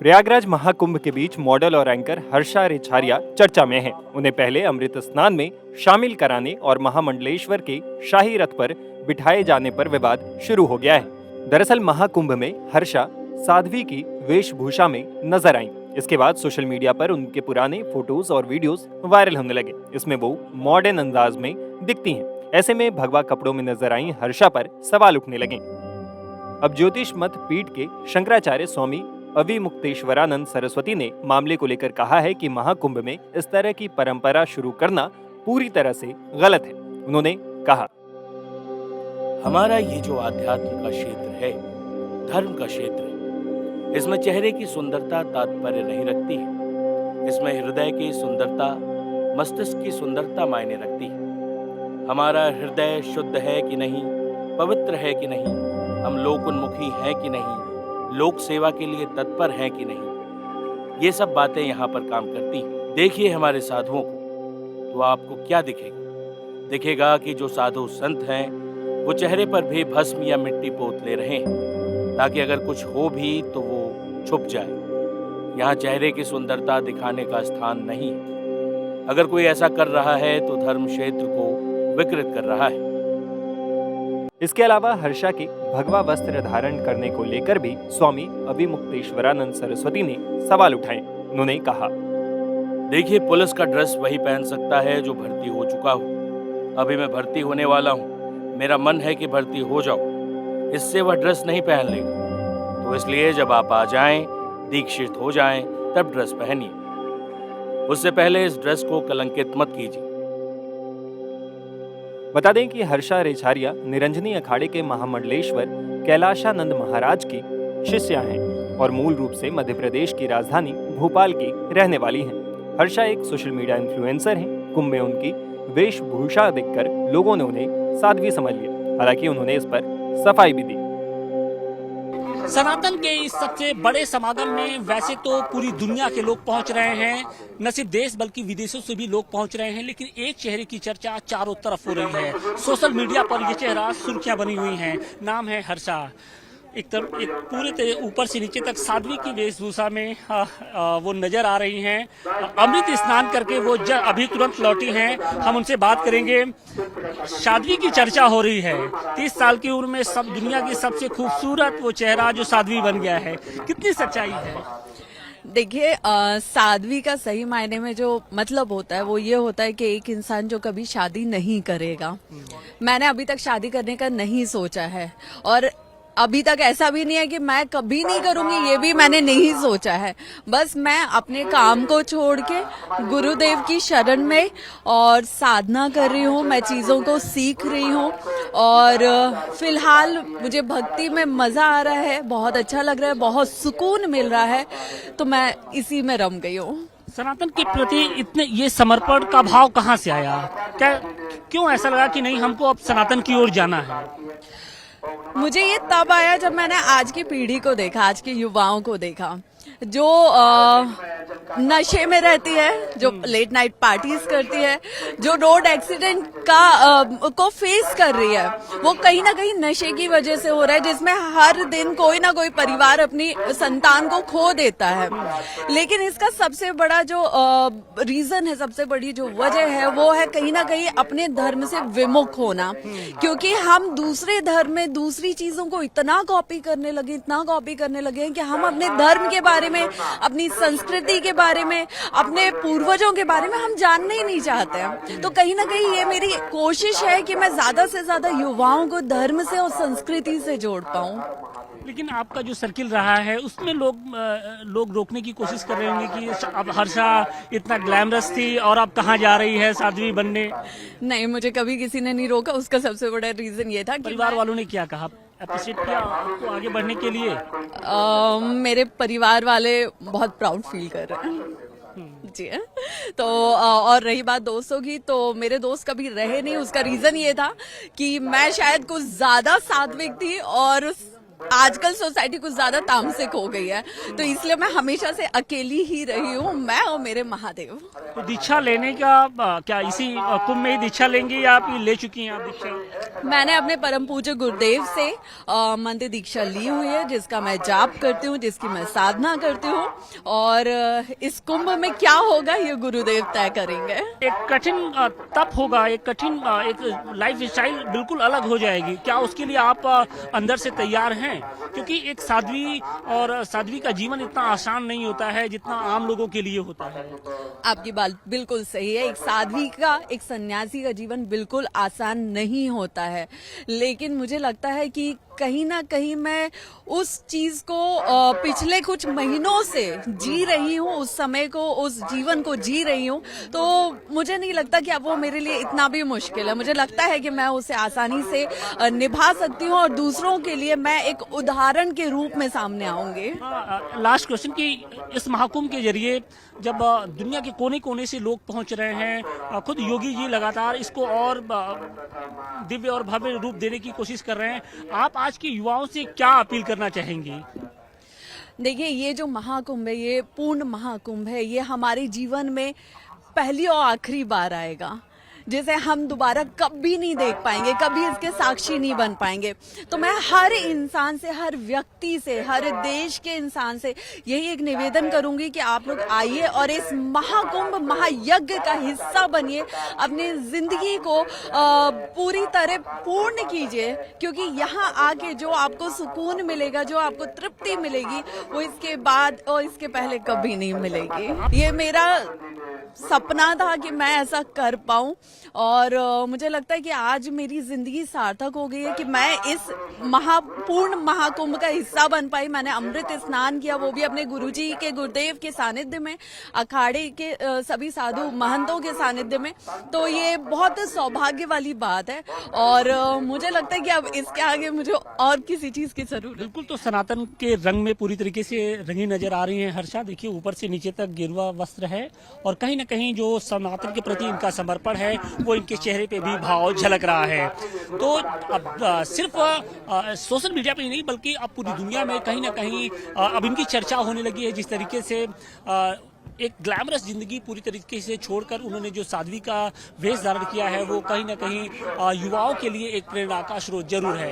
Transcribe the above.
प्रयागराज महाकुंभ के बीच मॉडल और एंकर हर्षा रेछारिया चर्चा में हैं। उन्हें पहले अमृत स्नान में शामिल कराने और महामंडलेश्वर के शाही रथ पर बिठाए जाने पर विवाद शुरू हो गया है। दरअसल महाकुंभ में हर्षा साध्वी की वेशभूषा में नजर आईं। इसके बाद सोशल मीडिया पर उनके पुराने फोटोज और वीडियोस वायरल होने लगे। इसमें वो मॉडर्न अंदाज में दिखती हैं। ऐसे में भगवा कपड़ों में नजर आई हर्षा पर सवाल उठने लगे। अब ज्योतिष मत पीठ के शंकराचार्य स्वामी अविमुक्तेश्वरानंद सरस्वती ने मामले को लेकर कहा है कि महाकुंभ में इस तरह की परंपरा शुरू करना पूरी तरह से गलत है। उन्होंने कहा, हमारा ये जो आध्यात्म का क्षेत्र है, धर्म का क्षेत्र है, इसमें चेहरे की सुंदरता तात्पर्य नहीं रखती है। इसमें हृदय की सुंदरता, मस्तिष्क की सुंदरता मायने रखती है। हमारा हृदय शुद्ध है कि नहीं, पवित्र है कि नहीं, हम लोक उन्मुखी हैं कि नहीं, लोक सेवा के लिए तत्पर हैं कि नहीं, ये सब बातें यहाँ पर काम करती हैं। देखिए हमारे साधुओं को तो आपको क्या दिखेगा? दिखेगा कि जो साधु संत हैं वो चेहरे पर भी भस्म या मिट्टी पोत ले रहे हैं ताकि अगर कुछ हो भी तो वो छुप जाए। यहाँ चेहरे की सुंदरता दिखाने का स्थान नहीं है। अगर कोई ऐसा कर रहा है तो धर्म क्षेत्र को विकृत कर रहा है। इसके अलावा हर्षा के भगवा वस्त्र धारण करने को लेकर भी स्वामी अविमुक्तेश्वरानंद सरस्वती ने सवाल उठाए। उन्होंने कहा, देखिए पुलिस का ड्रेस वही पहन सकता है जो भर्ती हो चुका हो। अभी मैं भर्ती होने वाला हूँ, मेरा मन है कि भर्ती हो जाऊं, इससे वह ड्रेस नहीं पहन लेगा। तो इसलिए जब आप आ जाएं, दीक्षित हो जाएं, तब ड्रेस पहनिए। उससे पहले इस ड्रेस को कलंकित मत कीजिए। बता दें कि हर्षा रेछारिया निरंजनी अखाड़े के महामंडलेश्वर कैलाशानंद महाराज की शिष्या हैं और मूल रूप से मध्य प्रदेश की राजधानी भोपाल की रहने वाली हैं। हर्षा एक सोशल मीडिया इन्फ्लुएंसर हैं। कुंभ में उनकी वेशभूषा देखकर लोगों ने उन्हें साध्वी समझ लिया। हालांकि उन्होंने इस पर सफाई भी दी। सनातन के इस सबसे बड़े समागम में वैसे तो पूरी दुनिया के लोग पहुंच रहे हैं, न सिर्फ देश बल्कि विदेशों से भी लोग पहुंच रहे हैं, लेकिन एक चेहरे की चर्चा चारों तरफ हो रही है। सोशल मीडिया पर ये चेहरा सुर्खियां बनी हुई हैं। नाम है हर्षा। एक पूरे ऊपर से नीचे तक साध्वी की वेशभूषा में वो नजर आ रही हैं। अमृत स्नान करके वो अभी तुरंत लौटी हैं। हम उनसे बात करेंगे। साध्वी की चर्चा हो रही है। 30 साल की उम्र में सब दुनिया की सबसे खूबसूरत वो चेहरा जो साध्वी बन गया है, कितनी सच्चाई है? देखिए, साध्वी का सही मायने में जो मतलब होता है वो ये होता है कि एक इंसान जो कभी शादी नहीं करेगा। मैंने अभी तक शादी करने का नहीं सोचा है और अभी तक ऐसा भी नहीं है कि मैं कभी नहीं करूंगी, ये भी मैंने नहीं सोचा है। बस मैं अपने काम को छोड़ के गुरुदेव की शरण में और साधना कर रही हूँ। मैं चीजों को सीख रही हूँ और फिलहाल मुझे भक्ति में मजा आ रहा है, बहुत अच्छा लग रहा है, बहुत सुकून मिल रहा है, तो मैं इसी में रम गई हूँ। सनातन के प्रति इतने ये समर्पण का भाव कहाँ से आया? क्या क्यों ऐसा लगा कि नहीं, हमको अब सनातन की ओर जाना है? मुझे ये तब आया जब मैंने आज की पीढ़ी को देखा, आज के युवाओं को देखा जो नशे में रहती है, जो लेट नाइट पार्टीज करती है, जो रोड एक्सीडेंट को फेस कर रही है। वो कहीं ना कहीं नशे की वजह से हो रहा है, जिसमें हर दिन कोई ना कोई परिवार अपनी संतान को खो देता है। लेकिन इसका सबसे बड़ा जो रीजन है, सबसे बड़ी जो वजह है, वो है कहीं ना कहीं अपने धर्म से विमुख होना। क्योंकि हम दूसरे धर्म में दूसरी चीजों को इतना कॉपी करने लगे हैं कि हम अपने धर्म के बारे में, अपनी संस्कृति के बारे में, अपने पूर्वजों के बारे में हम जानना ही नहीं चाहते हैं। तो कहीं ना कहीं ये मेरी कोशिश है कि मैं ज्यादा से ज्यादा युवाओं को धर्म से और संस्कृति से जोड़ पाऊं। लेकिन आपका जो सर्किल रहा है उसमें लोग रोकने की कोशिश कर रहे होंगे कि अब हर्षा इतना ग्लैमरस थी और अब कहाँ जा रही है साध्वी बनने। नहीं, मुझे कभी किसी ने नहीं रोका। उसका सबसे बड़ा रीजन ये था कि परिवार वालों ने क्या कहा, अप्रिशिएट किया आपको आगे बढ़ने के लिए? मेरे परिवार वाले बहुत प्राउड फील कर रहे हैं जी। तो और रही बात दोस्तों की, तो मेरे दोस्त कभी रहे नहीं। उसका रीजन ये था कि मैं शायद कुछ ज्यादा सात्विक थी और आजकल सोसाइटी कुछ ज्यादा तामसिक हो गई है, तो इसलिए मैं हमेशा से अकेली ही रही हूँ, मैं और मेरे महादेव। तो दीक्षा लेने का क्या इसी कुंभ में ही दीक्षा लेंगी या आप ले चुकी हैं आप दीक्षा? मैंने अपने परम पूज्य गुरुदेव से मंदिर दीक्षा ली हुई है, जिसका मैं जाप करती हूँ, जिसकी मैं साधना करती हूँ, और इस कुंभ में क्या होगा ये गुरुदेव तय करेंगे। एक कठिन तप होगा, एक कठिन एक लाइफ स्टाइल बिल्कुल अलग हो जाएगी, क्या उसके लिए आप अंदर से तैयार हैं? क्योंकि एक साध्वी और साध्वी का जीवन इतना आसान नहीं होता है जितना आम लोगों के लिए होता है। आपकी बात बिल्कुल सही है। एक साध्वी का, एक सन्यासी का जीवन बिल्कुल आसान नहीं होता है, लेकिन मुझे लगता है कि कहीं ना कहीं मैं उस चीज को पिछले कुछ महीनों से जी रही हूँ, उस समय को, उस जीवन को जी रही हूँ, तो मुझे नहीं लगता कि अब वो मेरे लिए इतना भी मुश्किल है। मुझे लगता है कि मैं उसे आसानी से निभा सकती हूँ और दूसरों के लिए मैं एक उदाहरण के रूप में सामने आऊंगी। लास्ट क्वेश्चन कि इस महाकुंभ के जरिए जब दुनिया के कोने कोने से लोग पहुंच रहे हैं, खुद योगी जी लगातार इसको और दिव्य और भव्य रूप देने की कोशिश कर रहे हैं, आप आज के युवाओं से क्या अपील करना चाहेंगी? देखिए, ये जो महाकुंभ है, ये पूर्ण महाकुंभ है, ये हमारे जीवन में पहली और आखिरी बार आएगा, जिसे हम दोबारा कभी नहीं देख पाएंगे, कभी इसके साक्षी नहीं बन पाएंगे। तो मैं हर इंसान से, हर व्यक्ति से, हर देश के इंसान से यही एक निवेदन करूंगी कि आप लोग आइए और इस महाकुंभ महायज्ञ का हिस्सा बनिए, अपनी जिंदगी को पूरी तरह पूर्ण कीजिए, क्योंकि यहाँ आके जो आपको सुकून मिलेगा, जो आपको तृप्ति मिलेगी, वो इसके बाद और इसके पहले कभी नहीं मिलेगी। ये मेरा सपना था कि मैं ऐसा कर पाऊं, और मुझे लगता है कि आज मेरी जिंदगी सार्थक हो गई है कि मैं इस पूर्ण महाकुंभ का हिस्सा बन पाई। मैंने अमृत स्नान किया, वो भी अपने गुरुजी के, गुरुदेव के सानिध्य में, अखाड़े के सभी साधु महंतों के सानिध्य में। तो ये बहुत सौभाग्य वाली बात है, और मुझे लगता है कि अब इसके आगे मुझे और किसी चीज की जरूरत। बिल्कुल, तो सनातन के रंग में पूरी तरीके से रंगी नजर आ रही है हर्षा। देखिए, ऊपर से नीचे तक गेरुआ वस्त्र है, और कहीं ना कहीं जो सनातन के प्रति इनका समर्पण है वो इनके चेहरे पे भी भाव झलक रहा है। तो अब सिर्फ सोशल मीडिया पे ही नहीं, बल्कि अब पूरी दुनिया में कहीं ना कहीं अब इनकी चर्चा होने लगी है। जिस तरीके से एक ग्लैमरस जिंदगी पूरी तरीके से छोड़कर उन्होंने जो साध्वी का वेश धारण किया है, वो कहीं ना कहीं युवाओं के लिए एक प्रेरणा का स्रोत जरूर है।